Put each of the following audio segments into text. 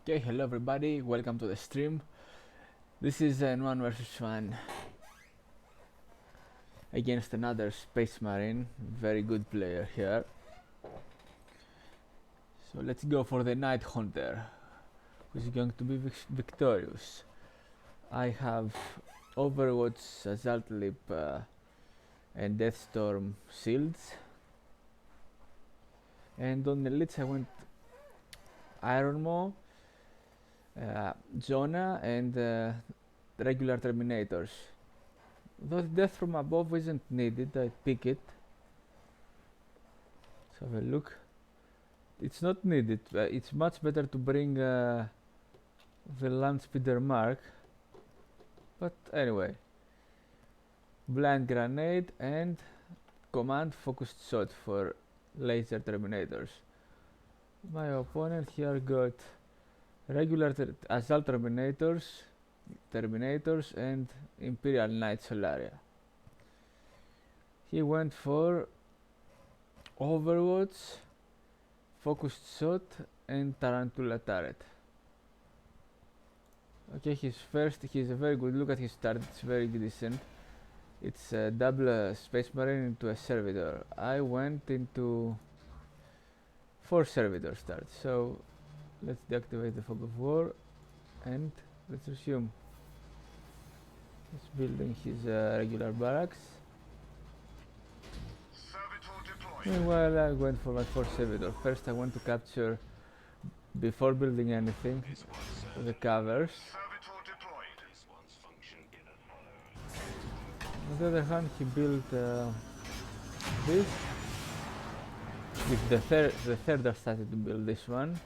Okay, hello everybody, welcome to the stream. This is an 1 versus 1 against another Space Marine, very good player here. So let's go for the Night Hunter, who's going to be victorious. I have Overwatch, Assault Leap and Deathstorm shields. And on Elites I went Iron Maw, Jonah and regular Terminators. Though the death from above isn't needed, I pick it. Let's have a look. It's not needed, it's much better to bring the land speeder mark. But anyway. Blind grenade and command focused shot for laser terminators. My opponent here got regular assault terminators and Imperial Knight Solaria. He went for Overwatch, focused shot and Tarantula turret. Okay, he's a very good. Look at his start, it's very decent. It's a double Space Marine into a Servitor. I went into 4 Servitor starts, so let's deactivate the Fog of War and let's resume. He's building his regular barracks. Meanwhile, I went for my 4 Servitor. First I want to capture, before building anything, the covers. On the other hand, he built this. With the third I started to build this one,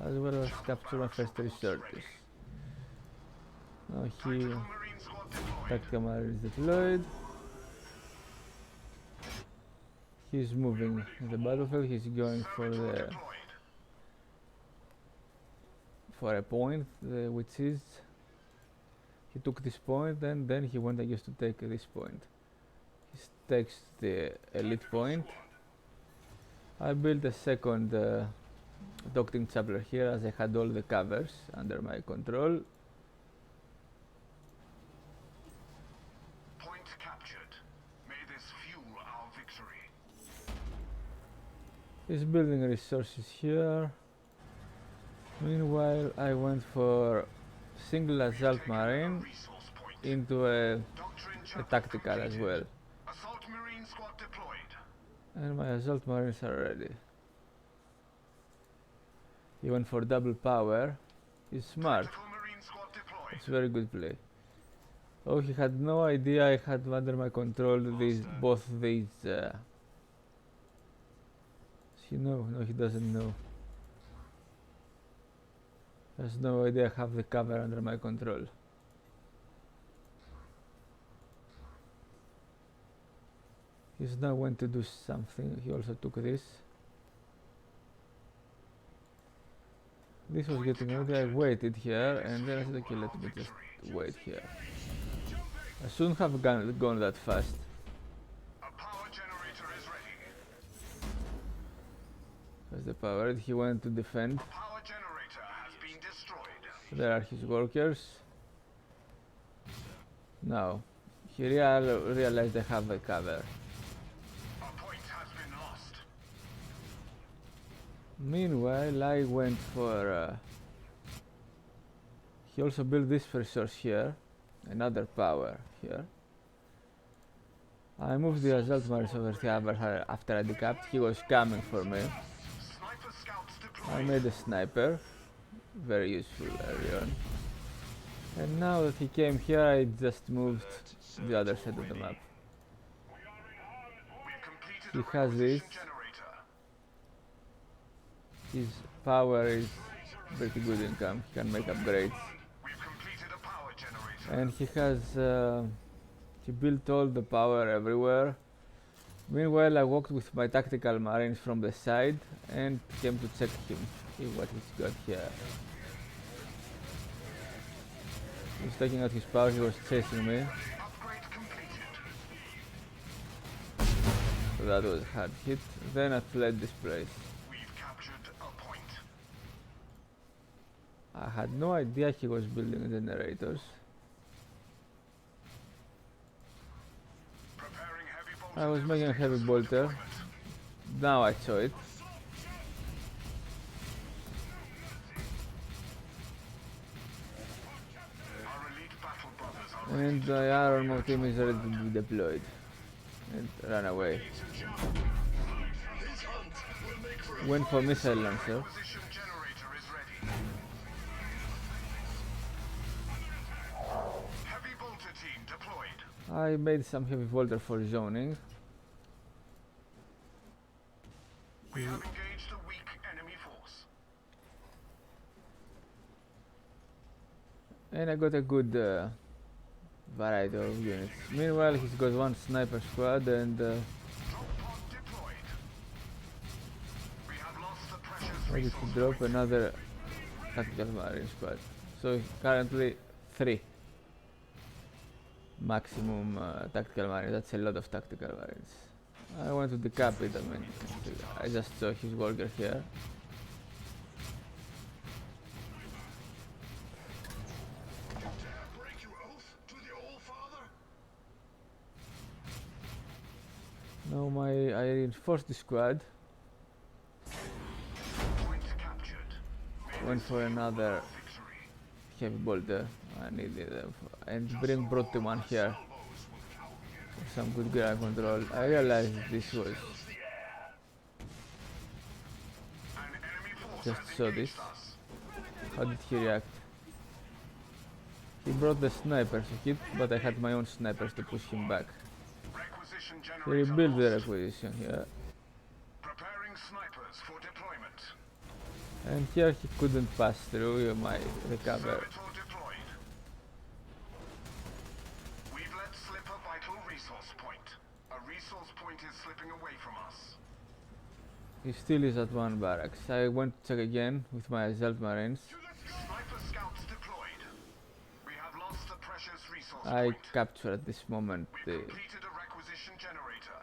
as well as capture my first 3 sorties. Now Tactical Marine is deployed. He's moving in the battlefield. He's going for a point, which is he took this point and then he went against to take this point. He takes the elite point. I built a second docking chapter here as I had all the covers under my control. Point captured. May this fuel our victory. He's building resources here. Meanwhile, I went for single assault marine into a tactical as well. Assault Marine squad deployed. And my assault marines are ready. He went for double power. He's smart. It's a very good play. Oh, he had no idea I had under my control both these. No, he doesn't know. He has no idea I have the cover under my control. He's now going to do something. He also took this. This was getting ready. I waited here and then I said, okay, let me just wait here. I shouldn't have gone that fast. A power generator is ready. As the power, he went to defend. A power generator has been destroyed. There are his workers. Now, he realized I have a cover. A point has been lost. Meanwhile, I went for... he also built this resource here. Another power here. I moved the assault marines over here after I decapped. He was coming for me. Sniper scouts deployed. I made a sniper. Very useful earlier on. And now that he came here, I just moved the other side of the map. He has this. His power is pretty good income. He can make upgrades. And he has he built all the power everywhere. Meanwhile, I walked with my tactical marines from the side and came to check him, see what he's got here. He's taking out his power. He was chasing me. So that was a hard hit. Then I fled this place. We've captured a point. I had no idea he was building generators. Preparing heavy I was bolter making a heavy devastators for bolter. deployment. Now I saw it. Our elite battle brothers are And the Iron Mob team is ready to be deployed. And run away. Went for missile launcher. acquisition generator is ready. Heavy bolter team deployed. I made some heavy bolter for zoning. We have engaged a weak enemy force. And I got a good variety of units. Meanwhile, he's got one sniper squad and Drone pod deployed. We have lost the precious ready resource to drop point. another tactical marine squad. So currently 3 maximum tactical marines. That's a lot of tactical marines. I want to decap it. I mean, I just saw his worker here. Dare break your oath to the All-Father? Now I reinforced the squad. Point captured. Went for another Victory. heavy bolter. I needed them. And brought the one here. For some good ground control. I realized this was An enemy force just has saw engaged this. us. How did he react? He brought the snipers to hit, but I had my own snipers to push him back. Requisition He generator rebuilt the lost. requisition here. Preparing snipers for deployment. And here he couldn't pass through my recover. Servitor deployed. We've let slip a vital resource point. A resource point is slipping away from us. He still is at one barracks. I went to check again with my Zelt Marines. Sniper scouts deployed. We have lost the precious resource I point. captured at this moment We've the completed a requisition generator.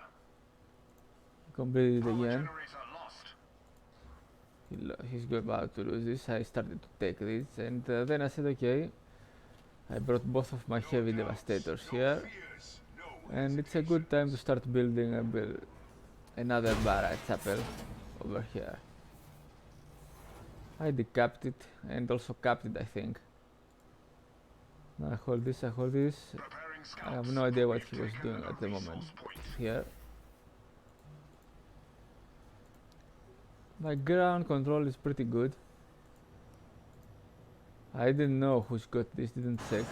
completed Power again. generator lost. He's about to lose this. I started to take this, and then I said, okay. I brought both of my heavy devastators here, and it's a good time to start building another barrage chapel over here. I decapped it and also capped it, I think. Now I hold this, I hold this. Preparing scouts. I have no idea what he We've was taken doing a at the moment resource point. here. My ground control is pretty good. I didn't know who's got this, didn't check.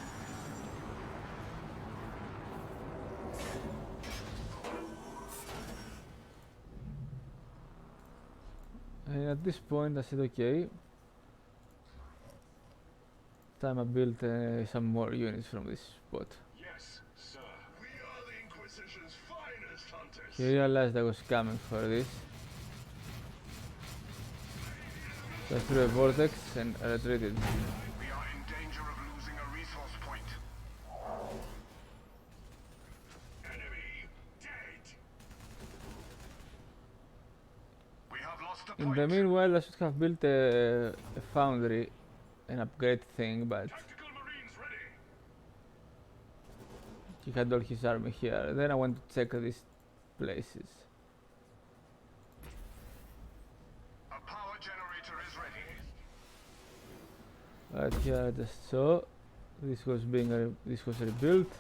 And at this point I said, okay, time I built some more units from this spot. Yes, sir. We are the Inquisition's finest hunters. He realized I was coming for this. So I threw a vortex and retreated. We are in danger of losing a resource point. Enemy dead. We have lost a In point. the meanwhile, I should have built a foundry, an upgrade thing, but Tactical Marines ready. he had all his army here. Then I went to check these places. A power generator is ready. Right here, I just saw this was rebuilt.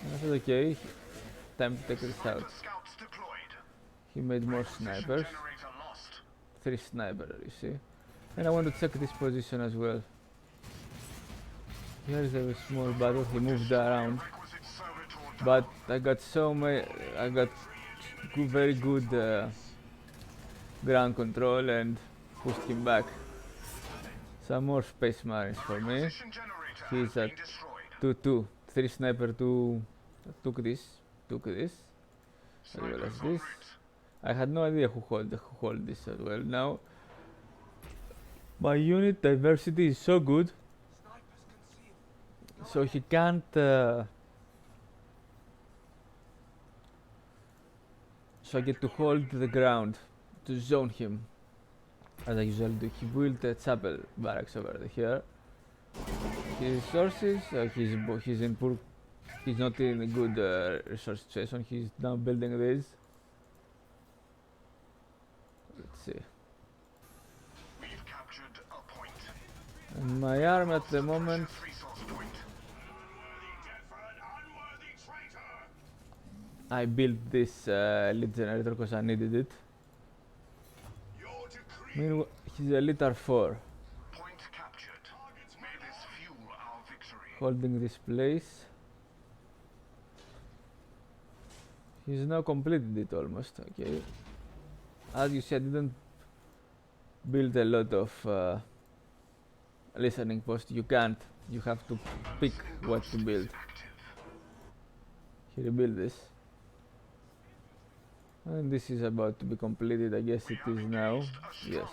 And I said, okay, time to take this out. Sniper scouts deployed. He made more Requisition snipers, generator lost. 3 snipers, you see. And I want to check this position as well. Here is a small battle. He moved around, Requisite servitor but down. I got very good ground control and pushed him back. Some more space marines for me. Requisition generator He's has been at destroyed. 2-2. 3 sniper took this, as well Snipers as en this. route. I had no idea who hold this as well. Now my unit diversity is so good, so he can't so I get to hold the ground to zone him. as I usually do. He built a chapel barracks over here. His resources, he's in poor, he's not in a good resource situation. He's now building this. Let's see. We've captured a point. And my arm at the moment, Resource point. I built this lead generator because I needed it. Meanwhile, he's a liter 4, Point captured. May this fuel our victory. holding this place. He's now completed it almost. Okay. As you see, I didn't build a lot of listening posts. You can't. You have to pick what to build. He rebuilt this. And this is about to be completed. I guess it is now. Yes.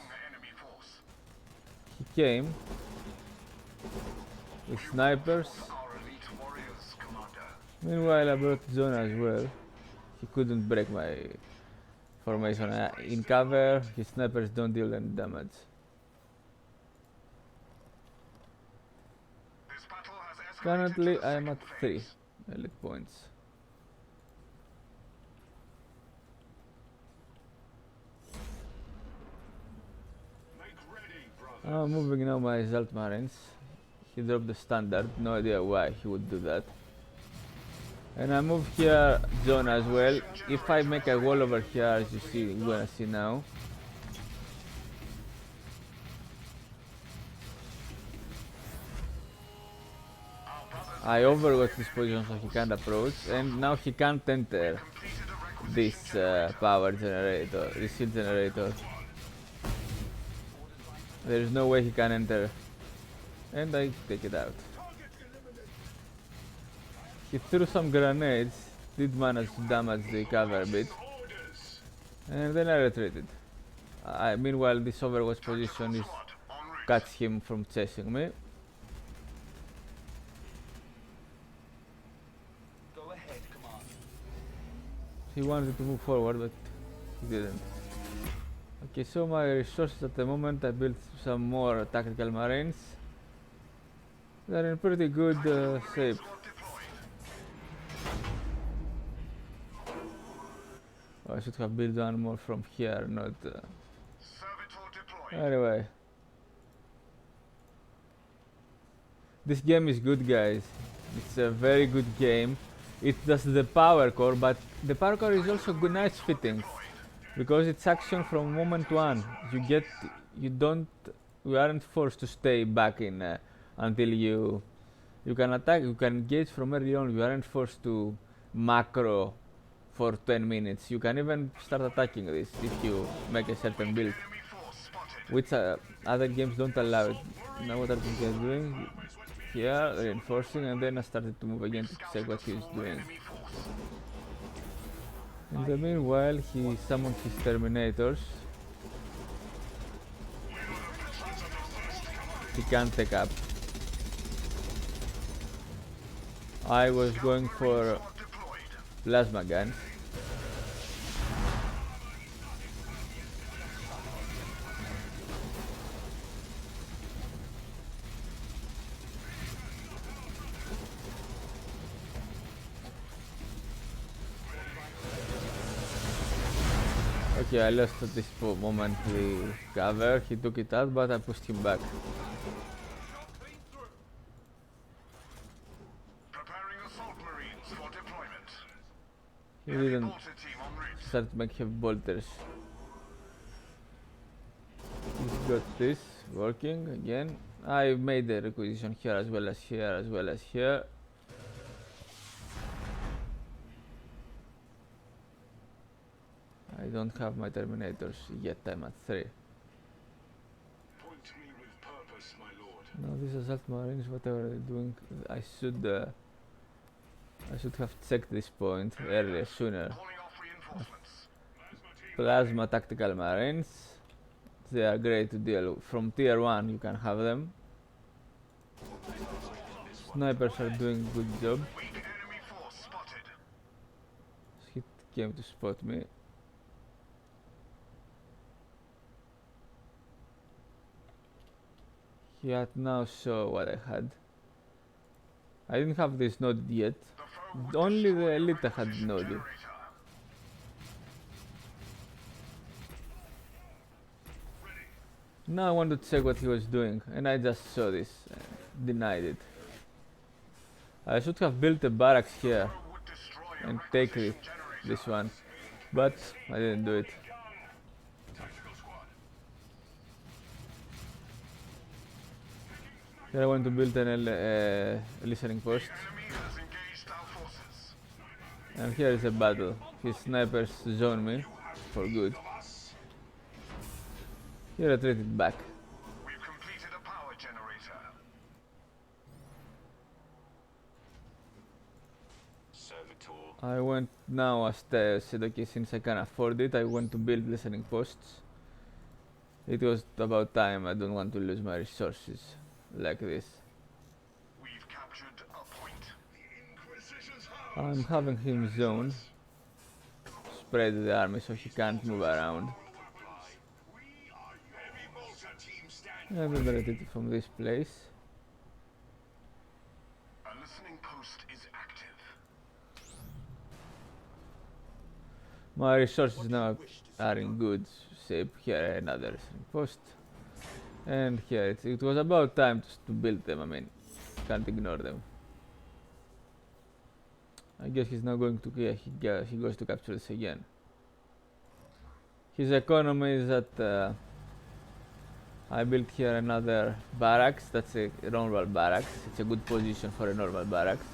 He came with snipers. Our elite warriors, Commander. Meanwhile, I brought John as well. He couldn't break my formation. In cover, his snipers don't deal any damage. This battle has escalated Currently, to the I am at second 3 phase. elite points. I'm moving now my Zalt Marines. He dropped the standard, no idea why he would do that. And I move here John as well. If I make a wall over here, as you see, you're gonna see now. I overwatch this position so he can't approach, and now he can't enter this power generator, this shield generator. There is no way he can enter, and I take it out. He threw some grenades, did manage to damage the cover a bit, and then I retreated. Meanwhile, this overwatch position is cuts him from chasing me. Go ahead, Command. He wanted to move forward, but he didn't. Okay, so my resources at the moment, I built some more tactical marines. They're in pretty good shape. I should have built one more from here, not... Anyway. This game is good, guys. It's a very good game. It's just the power core, but the power core is also good, nice fitting. Because it's action from moment one. You aren't forced to stay back in until you can attack, you can engage from early on. You aren't forced to macro for 10 minutes. You can even start attacking this if you make a certain build, which other games don't allow it. Now what are these guys doing? Here, reinforcing, and then I started to move again to check what he's doing. In the meanwhile, he summoned his Terminators. He can't take up. I was going for plasma guns. Okay, I lost at this moment the cover. He took it out, but I pushed him back. Preparing assault marines for deployment. He didn't Bolter team en route. start to make heavy bolters. He's got this working again. I made the requisition here as well as here, as well as here. I don't have my Terminators yet. I'm at 3. Point me with purpose, my lord. Now these assault marines, whatever they're doing, I should have checked this point earlier, sooner. Calling off reinforcements. Plasma tactical marines. They are great to deal with. From tier 1 you can have them. Snipers are doing a good job. Weak enemy force spotted. He came to spot me. He had now saw what I had. I didn't have this node yet. The foe would Only the destroy a elite had requisition node. generator. Now I wanted to check what he was doing, and I just saw this, denied it. I should have built a barracks here Foe would destroy a and take requisition generator. this one, but I didn't do it. Here I want to build a listening post, Enemy has engaged our forces. and here is a battle. His snipers zone me for good. He retreated back. We've completed a power generator. Servitor. I went now, as I said, okay, since I can afford it, I went to build listening posts. It was about time. I don't want to lose my resources like this. We've captured a point. I'm having him zone, spread the army so he can't move around. I liberated from this place. A listening post is active. My resources now are in good shape. Here another listening post, and here it was about time to build them. I mean, can't ignore them. I guess he's now going to he goes to capture this again. His economy is at I built here another barracks. That's a normal barracks. It's a good position for a normal barracks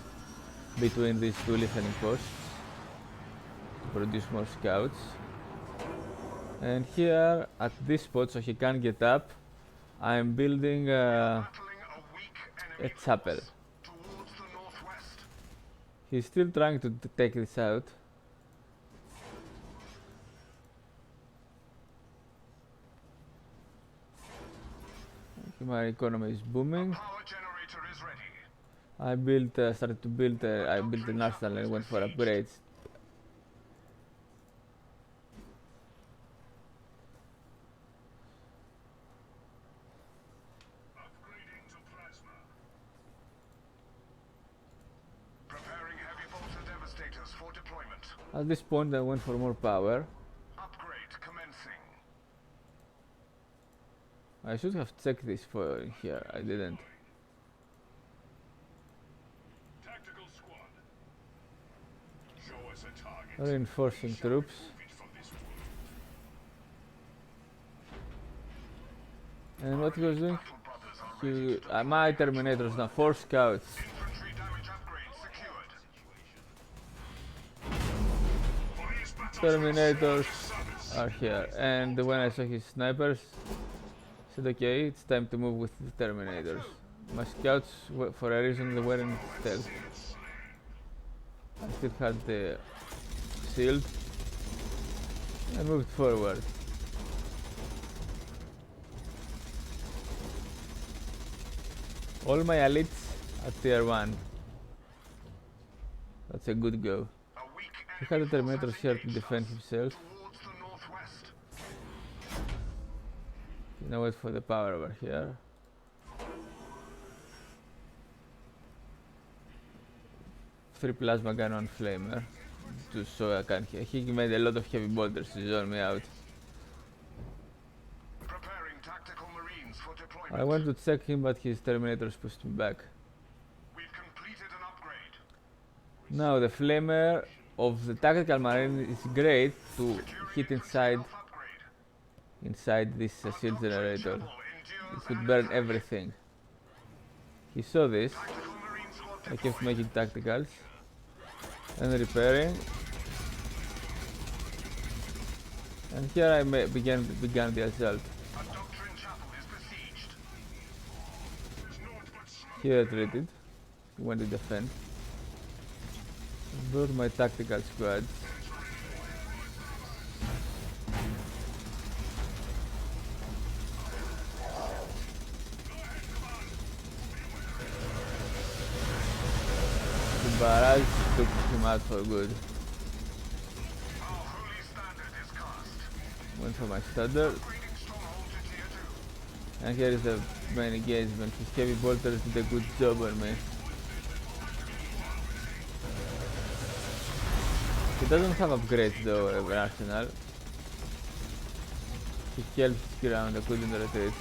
between these two listening posts to produce more scouts. And here at this spot, so he can't get up, I'm building Battling a weak a enemy chapel. force towards the northwest. He's still trying to take this out. My economy is booming. Power generator is ready. I built, started to build, I built an arsenal and went for upgrades. Upgrading to plasma. Preparing heavy bolter devastators for deployment. At this point, I went for more power. Upgrade commencing. I should have checked this for here. I didn't. Tactical squad. Show us a target. Reinforcing troops. And what he was doing? Battle brothers are ready. My Terminators now 4 scouts. Infantry damage upgrade secured. Terminators are here. And when I saw his snipers, I said, okay, it's time to move with the Terminators. My scouts, for a reason, they weren't stealth. I still had the shield. I moved forward. All my elites at tier 1. That's a good go. A weak He had the enemy force Terminators has here to engaged defend us himself. towards the northwest. Now wait for the power over here. Three plasma gun, one flamer. So I can. He made a lot of heavy bolters to zone me out. Preparing tactical marines for deployment. I went to check him, but his Terminators pushed me back. We've completed an upgrade. Now the flamer of the tactical marine is great to hit inside this shield generator. It could burn everything. He saw this. I kept making tacticals and repairing. And here I began the assault. A doctrine chapel is besieged. He retreated. He went to defend. Brought my tactical squads. The barrage took him out for good. Our holy standard is cast. Went for my stutter. Upgrading stronghold to tier And here is the main engagement. His heavy bolters did a good job on me. He doesn't have upgrades though, Arsenal. He held his ground, I couldn't retreat.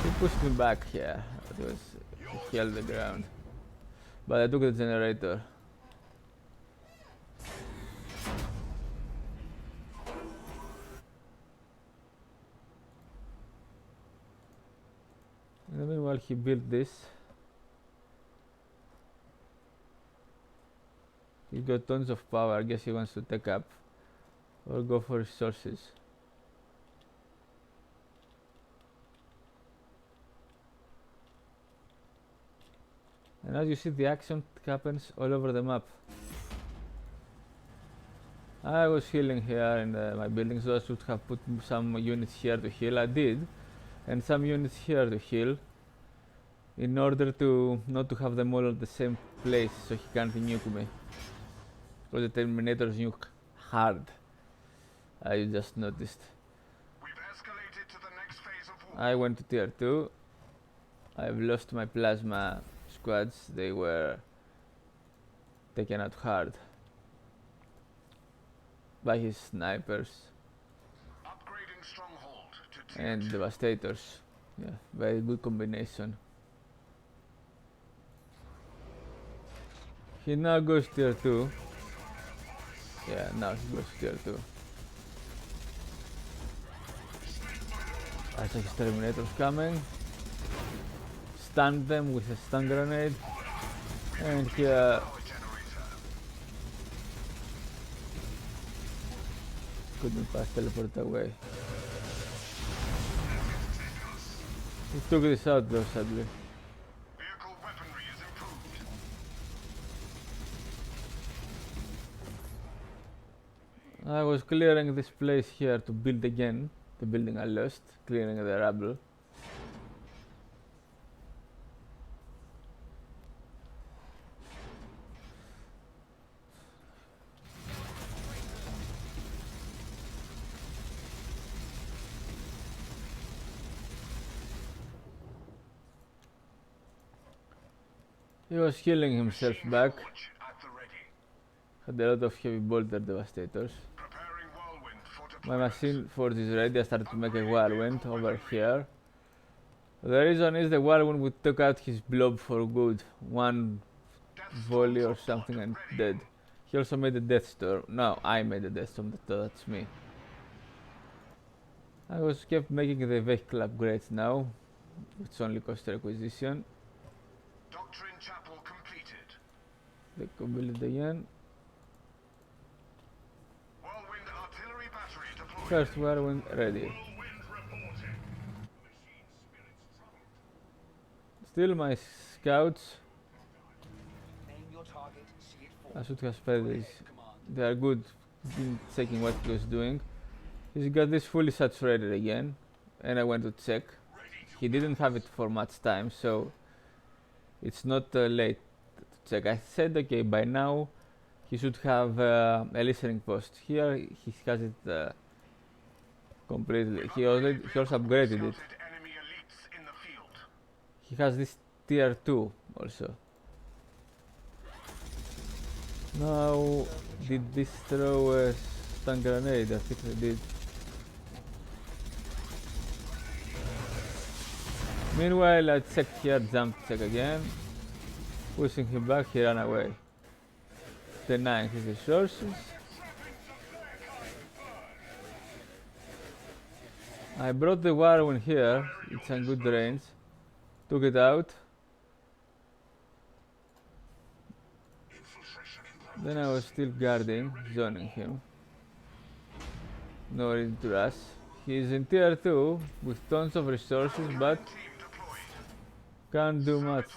He pushed me back here, he held the ground. But I took the generator. In the meanwhile, he built this. He's got tons of power. I guess he wants to take up or go for resources. And as you see, the action happens all over the map. I was healing here in my buildings, so I should have put some units here to heal. I did, and some units here to heal, in order to not to have them all at the same place, so he can't nuke me. Because the Terminators nuke hard. I just noticed. We've escalated to the next phase of war. I went to tier 2. I've lost my plasma squads. They were taken out hard by his snipers Upgrading stronghold to tier and 2. devastators. Yeah, very good combination. He now goes tier 2. Yeah, now he goes tier 2. I saw his Terminators coming. Stunned them with a stun grenade. And here Power generator. couldn't pass teleport away. He took this out though, sadly. Vehicle weaponry is improved. I was clearing this place here to build again, the building I lost, clearing the rubble. He was healing himself back, Forge at the ready. had a lot of heavy bolter devastators. Preparing whirlwind for My deployment. machine forge is ready. I started to make a whirlwind over here. The reason is the whirlwind would took out his blob for good. One Death volley storm or support something and ready. dead. He also made a death storm. No, I made a death storm. That's me. I was kept making the vehicle upgrades now, which only cost requisition. Doctrine chapel completed. They can build it again. Whirlwind artillery battery deployed. First whirlwind ready. Whirlwind reporting. Still my scouts. Name your target, see it I fall. should have spared Go these. ahead, command. They are good in checking what he was doing. He's got this fully saturated again, and I went to check. He didn't have it for much time, so it's not late to check. I said, okay, by now he should have a listening post. Here he has it completely. He also upgraded it. Scouted enemy elites in the field. He has this tier 2 also. Now, did this throw a stun grenade? I think they did. Meanwhile, I checked here, jump check again. Pushing him back, he ran away. Denying his resources. I brought the whirlwind here, it's in good range. Took it out. Then I was still guarding, zoning him. No reason to rush. He's in tier 2 with tons of resources, but Team deployed. can't do much.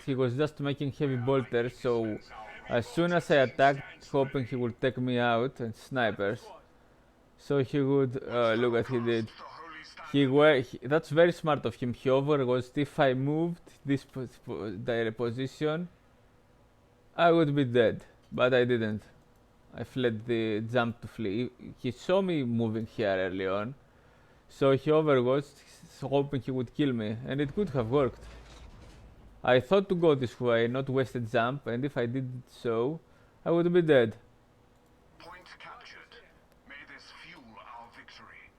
He was just making heavy bolters, so as soon as I attacked, hoping he would take me out, and snipers, so he would look what he did. The holy stand. That's very smart of him. He overwatched. If I moved this their position, I would be dead, but I didn't. I fled the jump to flee. He saw me moving here early on, so he overwatched, hoping he would kill me, and it could have worked. I thought to go this way, not waste a jump, and if I did so, I would be dead. Point captured. May this fuel our victory.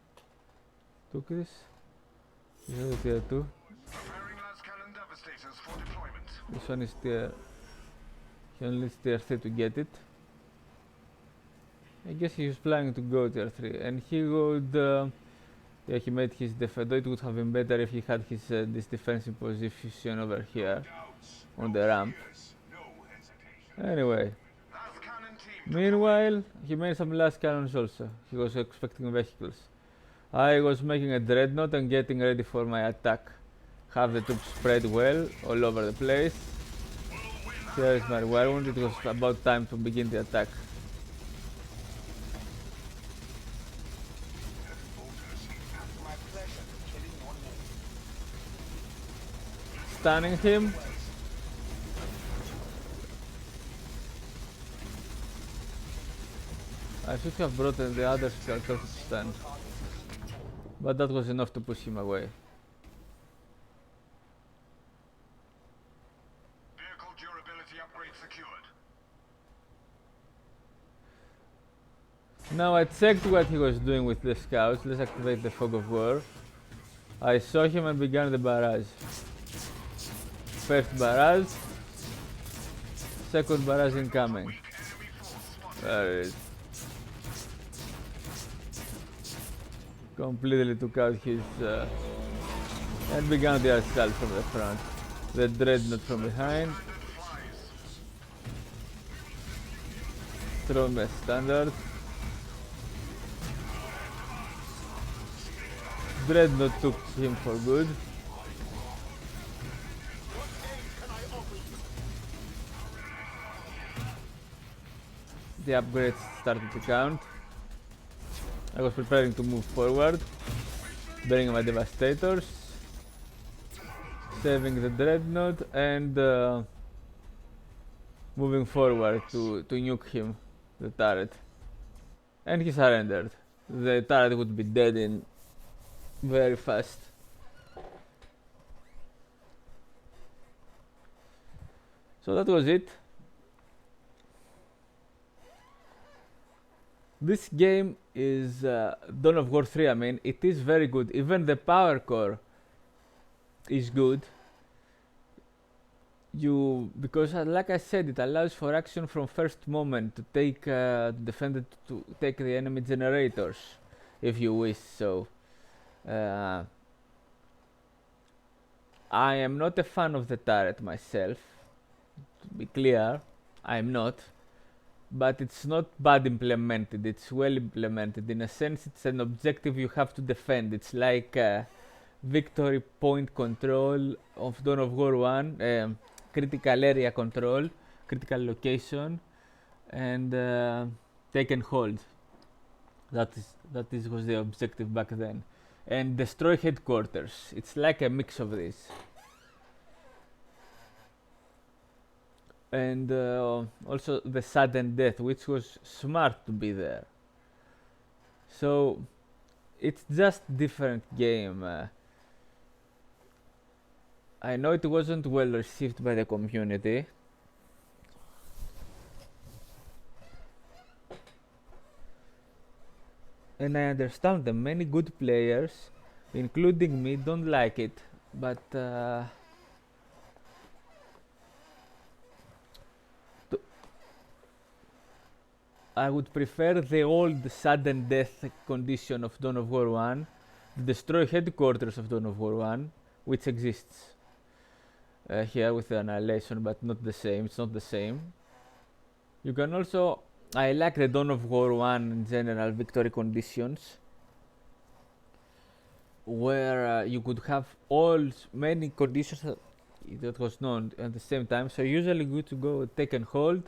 Took this? This is a tier 2. Preparing las cannon devastators for deployment. This one is tier... He only needs tier 3 to get it. I guess he was planning to go tier 3, and he would... yeah, he made his defense. It would have been better if he had his this defensive position over here on the ramp. Anyway, Las cannon team. meanwhile, he made some last cannons also. He was expecting vehicles. I was making a dreadnought and getting ready for my attack. Have the troops spread well all over the place. Here is my whirlwind. It was about time to begin the attack. My pleasure, killing your name. Stunning him. I should have brought the other sculptor to stand, but that was enough to push him away. Vehicle durability upgrade secured. Now I checked what he was doing with the scouts. Let's activate the fog of war. I saw him and began the barrage. First barrage. Second barrage incoming. Weak enemy force spotted. There it is. Completely took out his and began the assault from the front. The dreadnought from behind. Standard flies. Throw me a standard. Dreadnought took him for good. The upgrades started to count. I was preparing to move forward, bringing my devastators, saving the dreadnought, and moving forward to nuke him, the turret. And he surrendered. The turret would be dead in very fast. So that was it. This game is Dawn of War 3. I mean, it is very good. Even the power core is good. Because like I said, it allows for action from first moment to take defend it, to take the enemy generators, if you wish so. I am not a fan of the turret myself. To be clear, I am not. But it's not bad implemented, it's well implemented. In a sense, it's an objective you have to defend. It's like victory point control of Dawn of War 1, critical area control, critical location, and take and hold. That was the objective back then. And destroy headquarters. It's like a mix of this. And also the sudden death, which was smart to be there. So it's just different game. I know it wasn't well received by the community. And I understand that many good players, including me, don't like it. But I would prefer the old sudden death condition of Dawn of War 1, destroy headquarters of Dawn of War 1, which exists here with the Annihilation, but not the same. It's not the same. You can also... I like the Dawn of War 1 in general victory conditions, where you could have many conditions that was known at the same time. So usually good to go take and hold.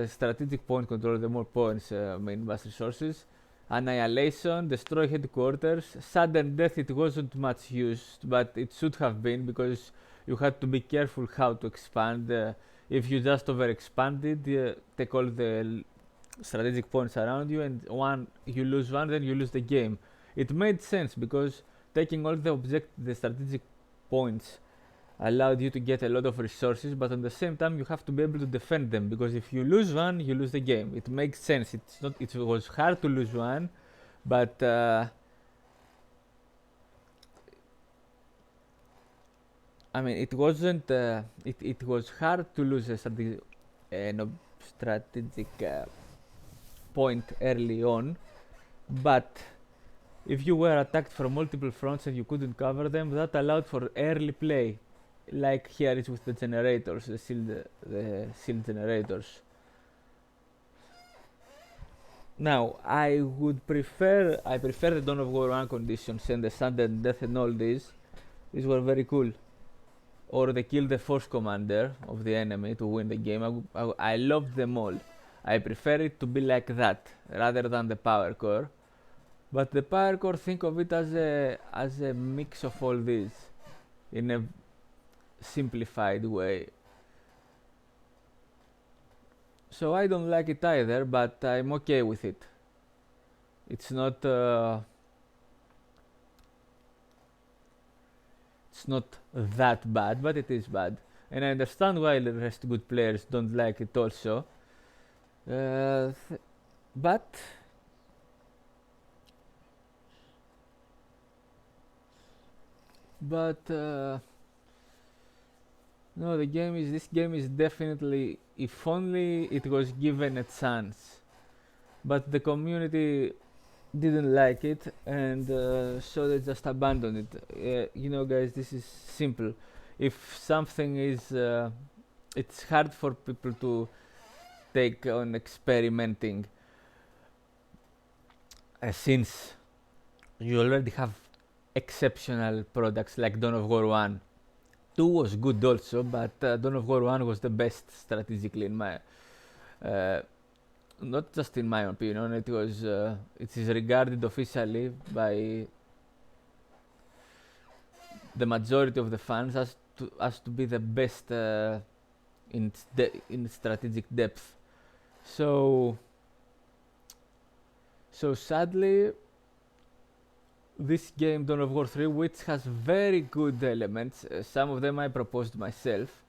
Strategic point control, the more points main bus resources. Annihilation, destroy headquarters. Sudden death, it wasn't much used, but it should have been, because you had to be careful how to expand. If you just overexpanded, take all the strategic points around you, and one you lose one, then you lose the game. It made sense because taking all the strategic points allowed you to get a lot of resources, but at the same time you have to be able to defend them, because if you lose one, you lose the game. It makes sense. It's not. It was hard to lose one, but I mean, it wasn't. It was hard to lose no, strategic point early on, but if you were attacked from multiple fronts and you couldn't cover them, that allowed for early play, like here is with the generators, the shield generators. Now, I prefer the Dawn of War 1 conditions and the sudden death and all these. These were very cool. Or they kill the force commander of the enemy to win the game. I loved them all. I prefer it to be like that rather than the power core. But the power core, think of it as a mix of all these in a simplified way. So I don't like it either, but I'm okay with it. It's not that bad, but it is bad. And I understand why the rest good players don't like it also. But no, this game is definitely, if only it was given a chance. But the community didn't like it, and so they just abandoned it. You know, guys, this is simple. If something is, it's hard for people to take on experimenting, since you already have exceptional products like Dawn of War 1. 2 was good also, but Dawn of War 1 was the best strategically in my not just in my opinion. It is regarded officially by the majority of the fans as to be the best in strategic depth. So sadly, this game, Dawn of War 3, which has very good elements, some of them I proposed myself.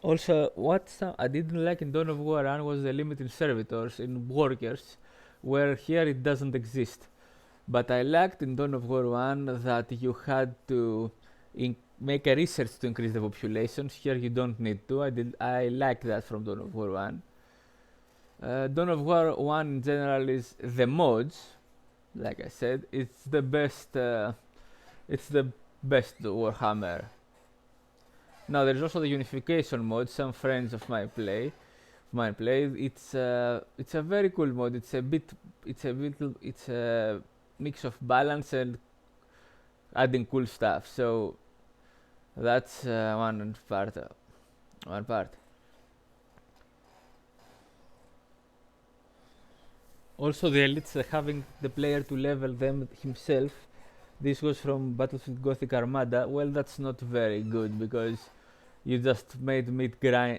Also, what I didn't like in Dawn of War 1 was the limit in servitors, in workers, where here it doesn't exist. But I liked in Dawn of War 1 that you had to make a research to increase the populations. Here you don't need to. I like that from Dawn of War 1. Dawn of War 1 in general is the mods. Like I said, it's the best. It's the best Warhammer. Now there's also the unification mode. Some friends of mine play. It's a very cool mode. It's a mix of balance and adding cool stuff. So that's one part. Also, the elites having the player to level them himself. This was from Battlefield Gothic Armada. Well, that's not very good because you just made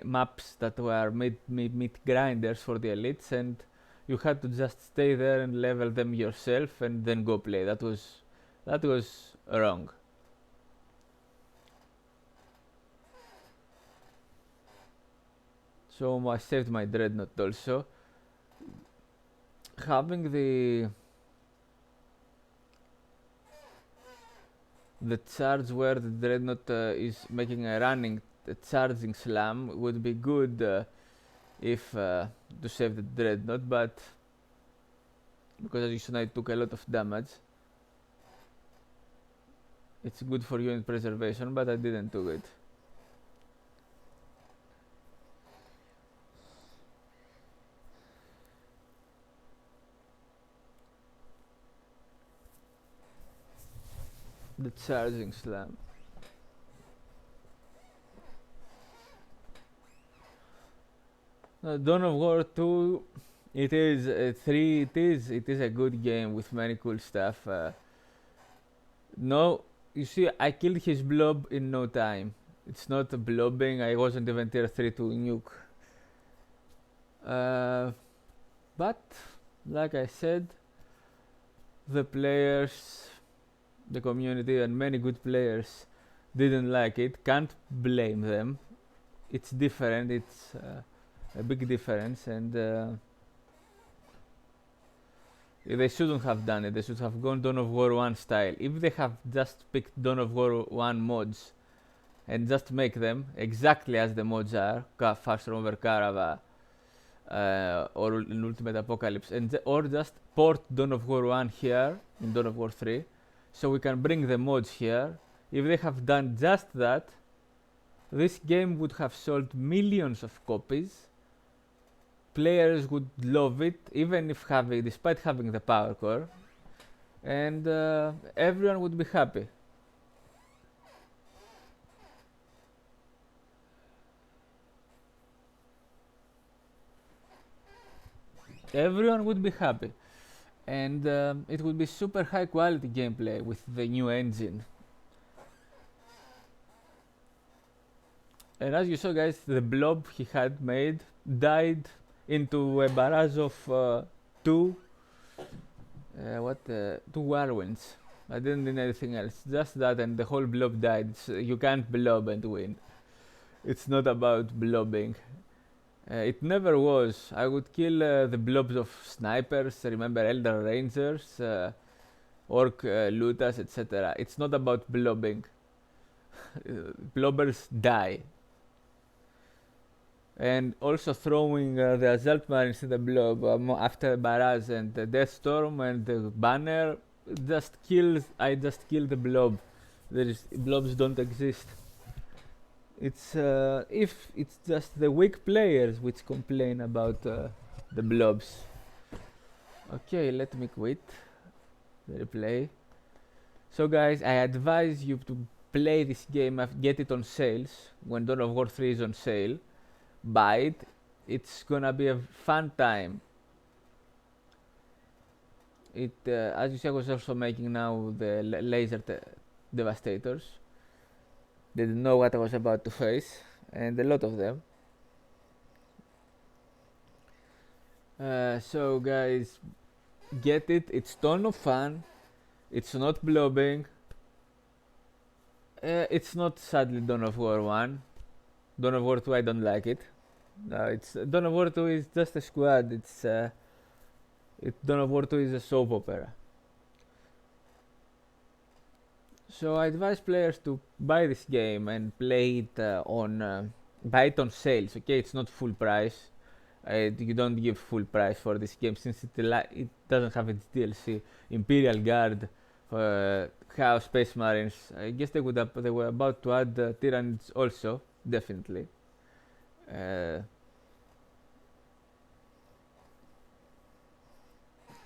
maps that were meat grinders for the elites, and you had to just stay there and level them yourself and then go play. That was wrong. So I saved my dreadnought also. Having the charge where the dreadnought is making a running charging slam would be good if to save the dreadnought, but because as you said I took a lot of damage, it's good for unit preservation, but I didn't do it. The charging slam. Dawn of War 2, it is 3. It is a good game with many cool stuff. No, you see, I killed his blob in no time. It's not blobbing. I wasn't even tier 3 to nuke. But like I said, the players, the community, and many good players didn't like it. Can't blame them. It's different. It's a big difference, and they shouldn't have done it. They should have gone Dawn of War 1 style. If they have just picked Dawn of War 1 mods and just make them exactly as the mods are, Fast Rover Carava or in Ultimate Apocalypse, and or just port Dawn of War 1 here in Dawn of War 3, so we can bring the mods here. If they have done just that, this game would have sold millions of copies. Players would love it, even if despite having the power core, and everyone would be happy. Everyone would be happy, and it would be super high quality gameplay with the new engine. And as you saw, guys, the blob he had made died into a barrage of two whirlwinds. I didn't need anything else, just that, and the whole blob died. You can't blob and win. It's not about blobbing. It never was. I would kill the blobs of snipers, remember Elder Rangers, Orc looters, etc. It's not about blobbing. Blobbers die. And also throwing the Assault Marines in the blob after Barrage and the Death Storm and the Banner just kills. I just kill the blob. Blobs don't exist. It's if it's just the weak players which complain about the blobs. Okay, let me quit the replay. So guys, I advise you to play this game, get it on sales when Dawn of War 3 is on sale. Buy it. It's gonna be a fun time. As you see, I was also making now the laser devastators. Didn't know what I was about to face, and a lot of them. So guys, get it. It's ton of fun. It's not blobbing. It's not sadly Dawn of War 1. Dawn of War 2, I don't like it. It's Dawn of War 2 is just a squad. Dawn of War 2 is a soap opera. So I advise players to buy this game and play it buy it on sales. Okay, it's not full price. You don't give full price for this game since it doesn't have its DLC. Imperial Guard, Chaos Space Marines. I guess they were about to add Tyranids also. Definitely.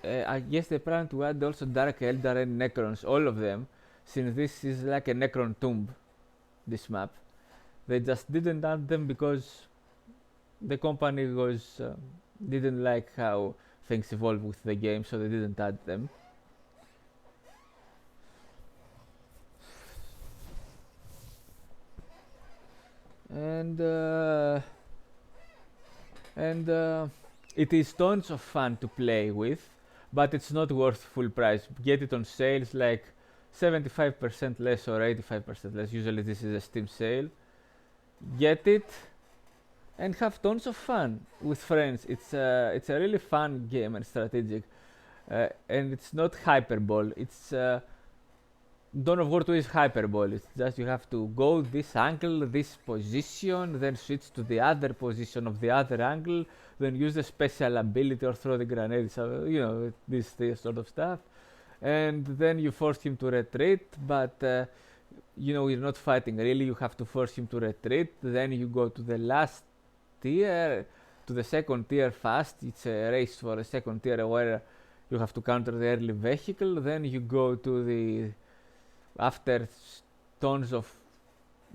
I guess they plan to add also Dark Eldar and Necrons, all of them, since this is like a Necron tomb, this map. They just didn't add them because the company didn't like how things evolve with the game, so they didn't add them. And it is tons of fun to play with, but it's not worth full price. Get it on sales like 75% less or 85% less. Usually this is a Steam sale. Get it and have tons of fun with friends. It's a really fun game and strategic, and it's not hyperbole. It's Dawn of War 2 is hyperbole. It's just you have to go this angle, this position, then switch to the other position of the other angle, then use the special ability or throw the grenades, this sort of stuff. And then you force him to retreat, but you're not fighting really. You have to force him to retreat. Then you go to the last tier, to the second tier fast. It's a race for a second tier where you have to counter the early vehicle. Then you go to after tons of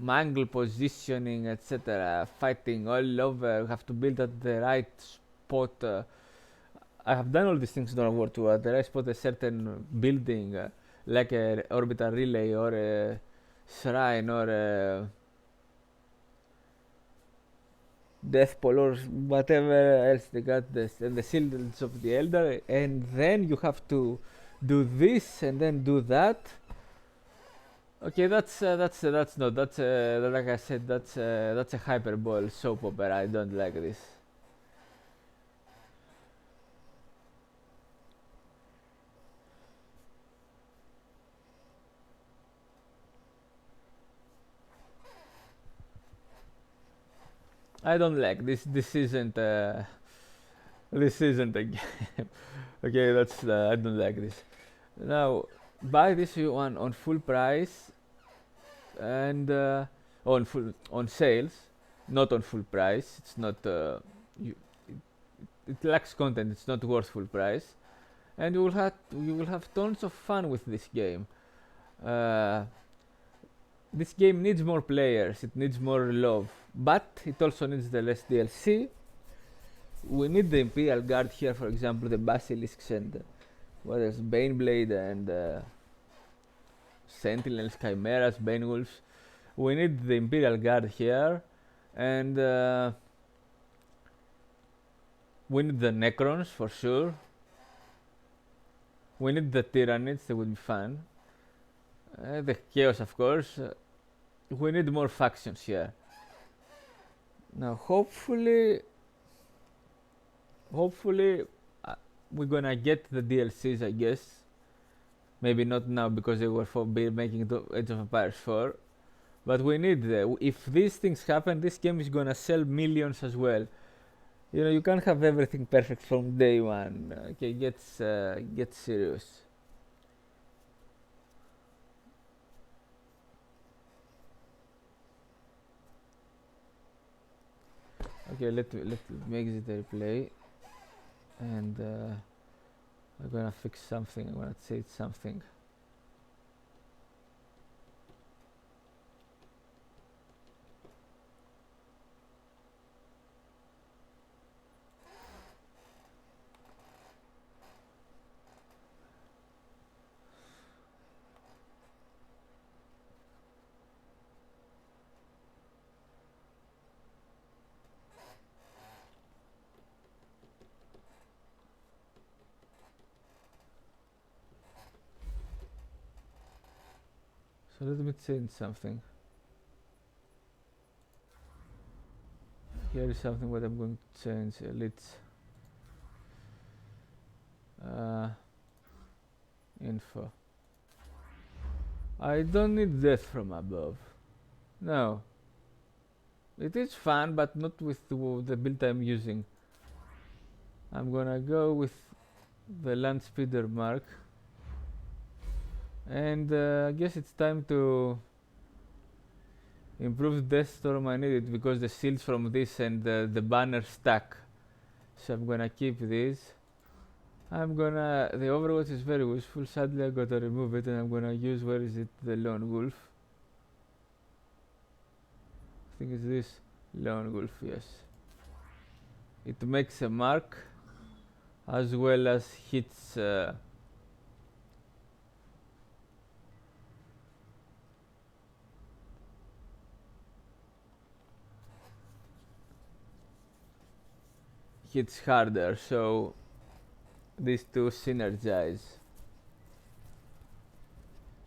angle positioning, etc., fighting all over, you have to build at the right spot. I have done all these things in Dawn of War 2. At the right spot, a certain building, like an orbital relay or a shrine or death pole or whatever else they got, the Shields of the Elder, and then you have to do this and then do that. Okay, that's not like I said, that's a hyperbole soap opera. I don't like this. I don't like this. This isn't this isn't a game. Okay, that's I don't like this. Now buy this one on full price and on sales, not on full price. It's not you, it lacks content. It's not worth full price, and you will have tons of fun with this game. Uh, this game needs more players. It needs more love, but it also needs the less DLC. We need the Imperial Guard here, for example, the Basilisks and what else? Baneblade and Sentinels, Chimeras, Bane Wolves. We need the Imperial Guard here, and we need the Necrons for sure. We need the Tyranids, they would be fun. The Chaos, of course. We need more factions here. Now, hopefully, we're gonna get the DLCs, I guess. Maybe not now because they were for making Age of Empires 4. But we need if these things happen, this game is gonna sell millions as well. You know, you can't have everything perfect from day one. Okay, get serious. Okay, let me exit the replay, and I'm gonna fix something. I'm gonna change something. So let me change something. Here is something what I'm going to change. Let's info. I don't need death from above. No. It is fun, but not with the build I'm using. I'm gonna go with the land speeder mark. And I guess it's time to improve Death Storm. I need it because the shields from this and the banner stack. So I'm gonna keep these. The Overwatch is very useful. Sadly I gotta remove it and I'm gonna use, where is it, the Lone Wolf. I think it's this Lone Wolf, yes. It makes a mark as well as hits hits harder, so these two synergize.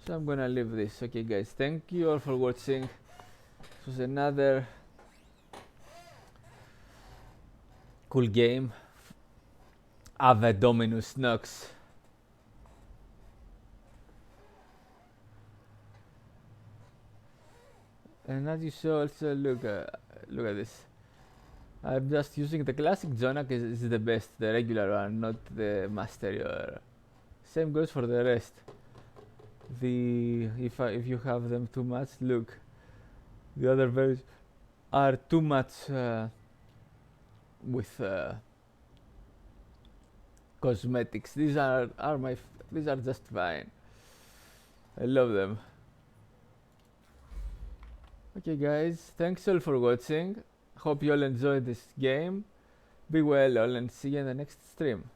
So I'm gonna leave this. Okay guys, thank you all for watching. This was another cool game. Ave Dominus Nox. And as you saw also, look at this. I'm just using the classic Zonak is the best, the regular one, not the Master. Same goes for the rest. If you have them too much, look, the other versions are too much with cosmetics. These are just fine. I love them. Okay guys, thanks all for watching. Hope you all enjoyed this game. Be well all and see you in the next stream.